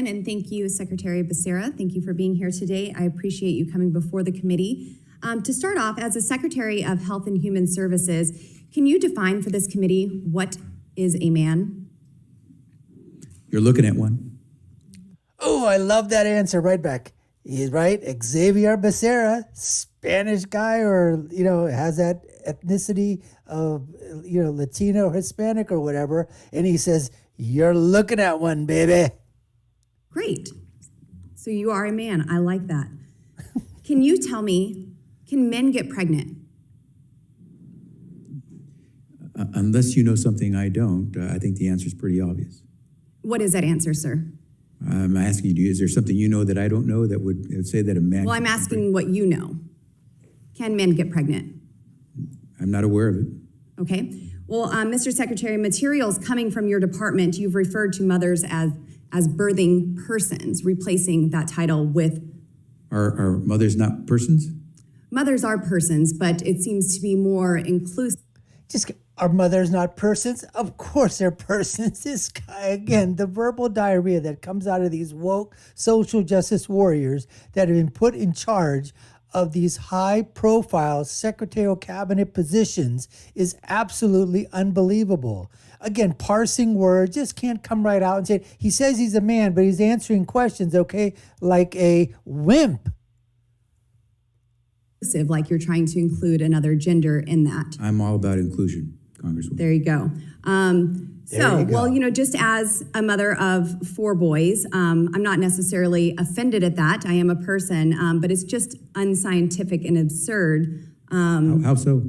Chairman, and thank you, Secretary Becerra. Thank you for being here today. I appreciate you coming before the committee. To start off, as a Secretary of Health and Human Services, can you define for this committee what is a man? You're looking at one. Oh, I love that answer right back. He's right. Xavier Becerra, Spanish guy, or, has that ethnicity of, Latino or Hispanic or whatever. And he says, you're looking at one, baby. Great. So you are a man. I like that. Can you tell me, can men get pregnant? Unless you know something I don't, I think the answer is pretty obvious. What is that answer, sir? I'm asking you, is there something you know that I don't know that would say that a man... Well, I'm asking what you know. Can men get pregnant? I'm not aware of it. Okay. Well, Mr. Secretary, materials coming from your department, you've referred to mothers as birthing persons, replacing that title with... Are mothers not persons? Mothers are persons, but it seems to be more inclusive. Are mothers not persons? Of course they're persons. This guy, again, the verbal diarrhea that comes out of these woke social justice warriors that have been put in charge of these high-profile secretarial cabinet positions is absolutely unbelievable. Again, parsing words just can't come right out and say, he says he's a man, but he's answering questions, okay, like a wimp. Like you're trying to include another gender in that. I'm all about inclusion, Congresswoman. There you go. Just as a mother of 4 boys, I'm not necessarily offended at that. I am a person, but it's just unscientific and absurd. How so?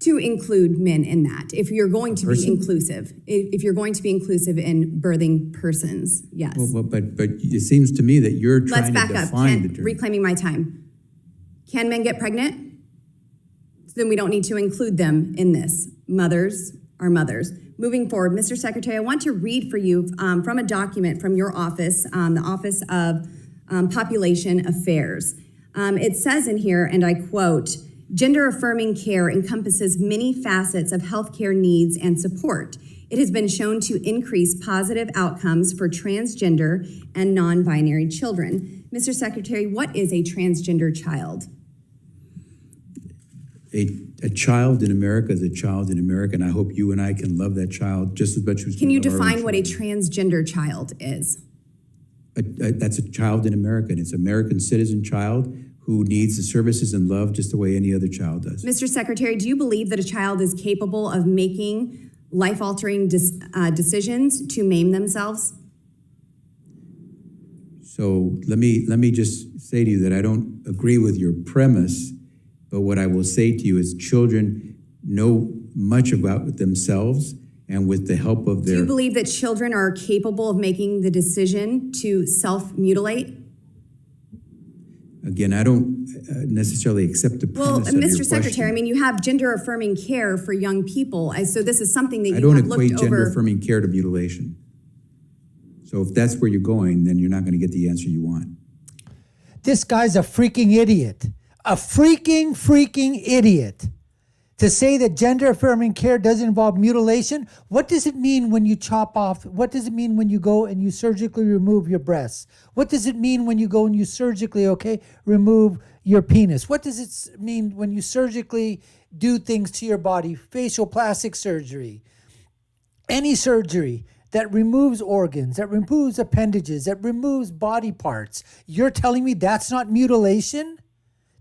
To include men in that. If you're going to be inclusive, if you're going to be inclusive in birthing persons, yes. Well, but it seems to me that you're trying to define the term. Reclaiming my time. Can men get pregnant? So then we don't need to include them in this. Mothers are mothers. Moving forward, Mr. Secretary, I want to read for you from a document from your office, the Office of Population Affairs. It says in here, and I quote, "Gender-affirming care encompasses many facets of healthcare needs and support. It has been shown to increase positive outcomes for transgender and non-binary children." Mr. Secretary, what is a transgender child? A child in America is a child in America, and I hope you and I can love that child just as much as we can you love our own define what a children. transgender child is? That's a child in America, and it's an American citizen child who needs the services and love just the way any other child does. Mr. Secretary, do you believe that a child is capable of making life-altering decisions to maim themselves? So let me just say to you that I don't agree with your premise, but what I will say to you is children know much about themselves, and with the help of their... Do you believe that children are capable of making the decision to self-mutilate? Again, I don't necessarily accept the premise of your question. Mr. Secretary, I mean, you have gender-affirming care for young people, so this is something that you have looked over. I don't equate gender-affirming care to mutilation. So if that's where you're going, then you're not going to get the answer you want. This guy's a freaking idiot. A freaking idiot. To say that gender-affirming care doesn't involve mutilation, what does it mean when you chop off? What does it mean when you go and you surgically remove your breasts? What does it mean when you go and you surgically, remove your penis? What does it mean when you surgically do things to your body? Facial plastic surgery. Any surgery that removes organs, that removes appendages, that removes body parts. You're telling me that's not mutilation?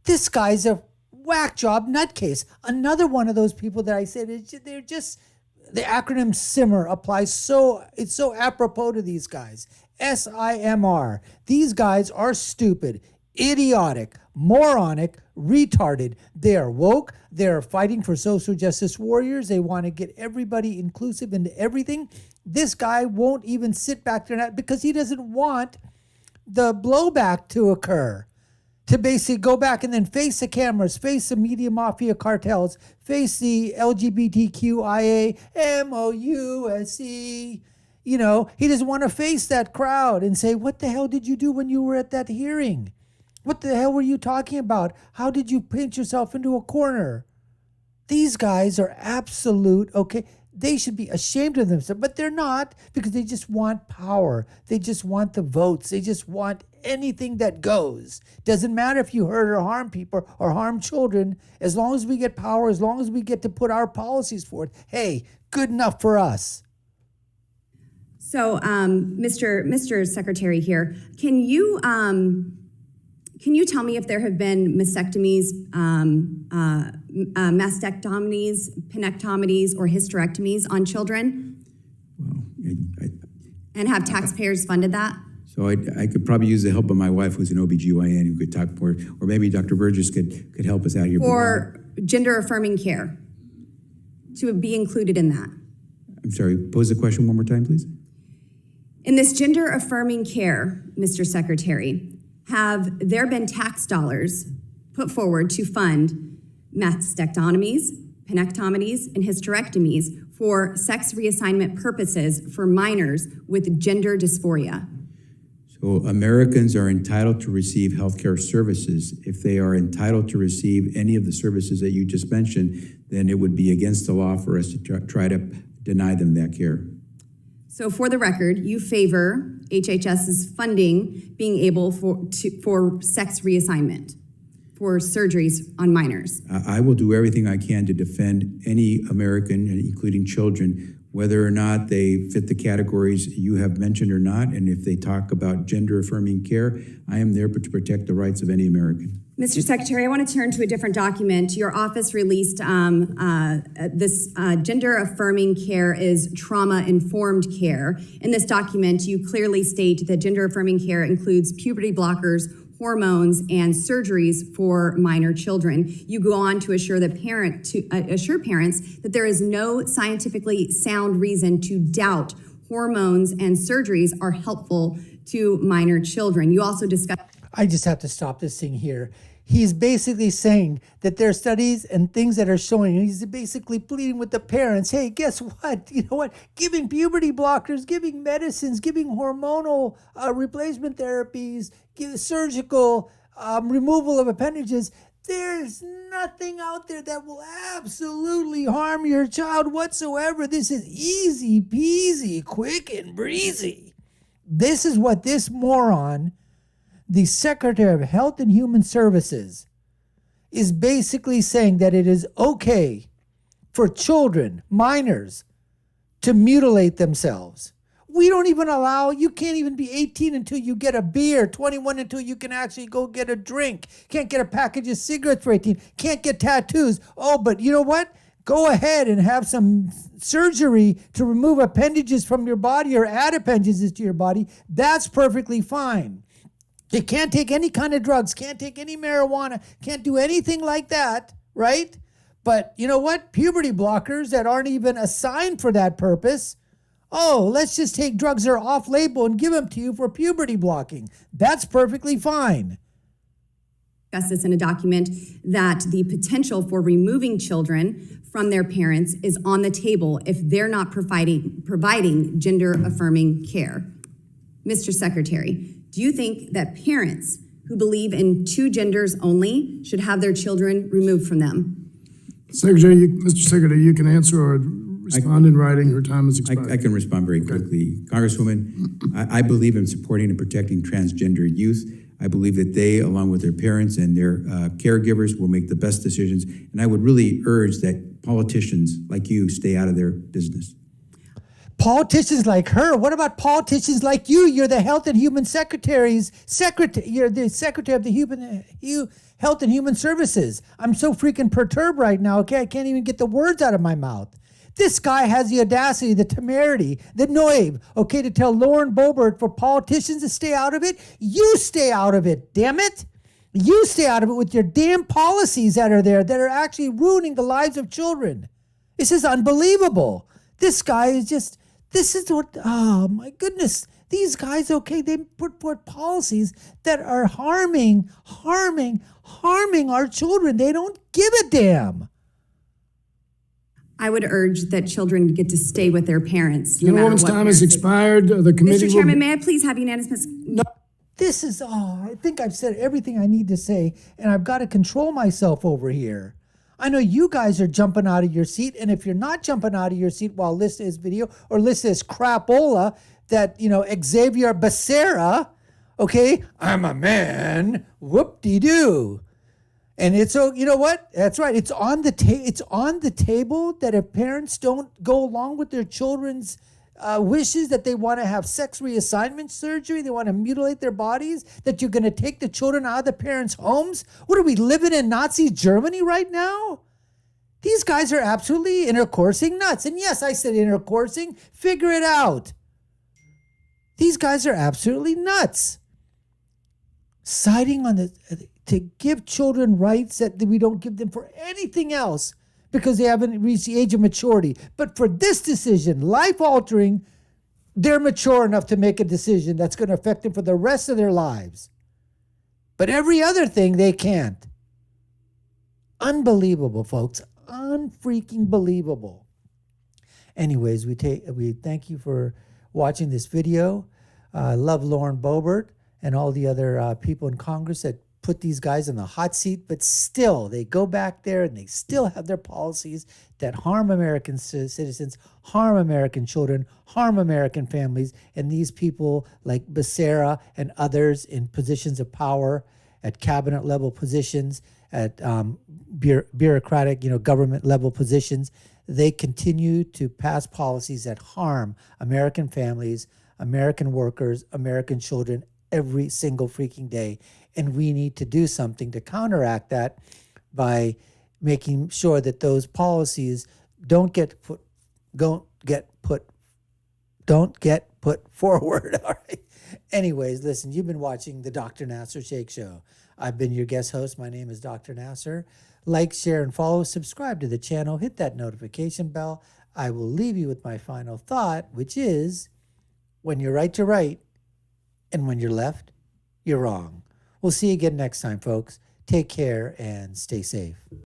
This guy's a whack job nutcase. Another one of those people that I said, they're just, the acronym SIMR applies it's so apropos to these guys. SIMR. These guys are stupid, idiotic, moronic, retarded. They are woke. They're fighting for social justice warriors. They want to get everybody inclusive into everything. This guy won't even sit back there because he doesn't want the blowback to occur. To basically go back and then face the cameras, face the media mafia cartels, face the LGBTQIA, MOUSE. He doesn't want to face that crowd and say, what the hell did you do when you were at that hearing? What the hell were you talking about? How did you paint yourself into a corner? These guys are absolute, They should be ashamed of themselves, but they're not, because they just want power. They just want the votes. They just want anything that goes. Doesn't matter if you hurt or harm people or harm children. As long as we get power, as long as we get to put our policies forward, hey, good enough for us. So, Mr. Secretary here, can you tell me if there have been mastectomies, penectomies, or hysterectomies on children? Well, And have taxpayers funded that? so I could probably use the help of my wife, who's an OBGYN, who could talk more, or maybe Dr. Burgess could help us out here. For gender-affirming care, to be included in that? I'm sorry, pose the question one more time, please. In this gender-affirming care, Mr. Secretary, have there been tax dollars put forward to fund mastectomies, penectomies, and hysterectomies for sex reassignment purposes for minors with gender dysphoria? So Americans are entitled to receive healthcare services. If they are entitled to receive any of the services that you just mentioned, then it would be against the law for us to try to deny them that care. So for the record, you favor HHS's funding being able for sex reassignment, for surgeries on minors? I will do everything I can to defend any American, including children, whether or not they fit the categories you have mentioned or not. And if they talk about gender-affirming care, I am there to protect the rights of any American. Mr. Secretary, I want to turn to a different document. Your office released this gender-affirming care is trauma-informed care. In this document, you clearly state that gender-affirming care includes puberty blockers, hormones, and surgeries for minor children. You go on to assure parents that there is no scientifically sound reason to doubt hormones and surgeries are helpful to minor children. You also discuss. I just have to stop this thing here. He's basically saying that there are studies and things that are showing, and he's basically pleading with the parents, hey, guess what? You know what? Giving puberty blockers, giving medicines, giving hormonal replacement therapies, surgical removal of appendages, there's nothing out there that will absolutely harm your child whatsoever. This is easy peasy, quick and breezy. This is what this moron, the Secretary of Health and Human Services, is basically saying that it is okay for children, minors, to mutilate themselves. We don't even allow, you can't even be 18 until you get a beer, 21 until you can actually go get a drink. Can't get a package of cigarettes for 18, can't get tattoos. Oh, but you know what? Go ahead and have some surgery to remove appendages from your body or add appendages to your body. That's perfectly fine. You can't take any kind of drugs, can't take any marijuana, can't do anything like that, right? But you know what? Puberty blockers that aren't even assigned for that purpose. Oh, let's just take drugs that are off-label and give them to you for puberty blocking. That's perfectly fine. Discuss this in a document that the potential for removing children from their parents is on the table if they're not providing gender-affirming care. Mr. Secretary, do you think that parents who believe in two genders only should have their children removed from them? Mr. Secretary, you can answer or respond in writing. Her time has expired. I can respond very quickly. Congresswoman, I believe in supporting and protecting transgender youth. I believe that they, along with their parents and their caregivers, will make the best decisions. And I would really urge that politicians like you stay out of their business. Politicians like her? What about politicians like you? You're the Health and Human Secretary's secretary. You're the Secretary of the Health and Human Services. I'm so freaking perturbed right now, okay? I can't even get the words out of my mouth. This guy has the audacity, the temerity, the nerve, okay, to tell Lauren Boebert for politicians to stay out of it. You stay out of it, damn it. You stay out of it with your damn policies that are there that are actually ruining the lives of children. This is unbelievable. This guy is just, this is what, oh my goodness. These guys, okay, they put forth policies that are harming our children. They don't give a damn. I would urge that children get to stay with their parents. The woman's time has expired. The committee Mr. Chairman, may I please have unanimous? No. This is, I think I've said everything I need to say, and I've got to control myself over here. I know you guys are jumping out of your seat, and if you're not jumping out of your seat while listening to this video or listening to this crapola that, Xavier Becerra, okay, I'm a man, whoop-de-doo. And it's, so you know what? That's right. It's on the table that if parents don't go along with their children's wishes, that they want to have sex reassignment surgery, they want to mutilate their bodies, that you're going to take the children out of the parents' homes. What are we living in Nazi Germany right now? These guys are absolutely intercoursing nuts. And yes, I said intercoursing. Figure it out. These guys are absolutely nuts. Siding on to give children rights that we don't give them for anything else because they haven't reached the age of maturity. But for this decision, life-altering, they're mature enough to make a decision that's going to affect them for the rest of their lives. But every other thing, they can't. Unbelievable, folks. Unfreaking believable. Anyways, we thank you for watching this video. I love Lauren Boebert and all the other people in Congress that put these guys in the hot seat, but still they go back there and they still have their policies that harm American citizens, harm American children, harm American families, and these people like Becerra and others in positions of power at cabinet level positions, at bureaucratic, government level positions, they continue to pass policies that harm American families, American workers, American children every single freaking day. And we need to do something to counteract that by making sure that those policies don't get put forward. All right. Anyways, listen, you've been watching the Dr. Nasir Shaikh Show. I've been your guest host. My name is Dr. Nasir. Like, share, and follow. Subscribe to the channel. Hit that notification bell. I will leave you with my final thought, which is, when you're right, you're right. And when you're left, you're wrong. We'll see you again next time, folks. Take care and stay safe.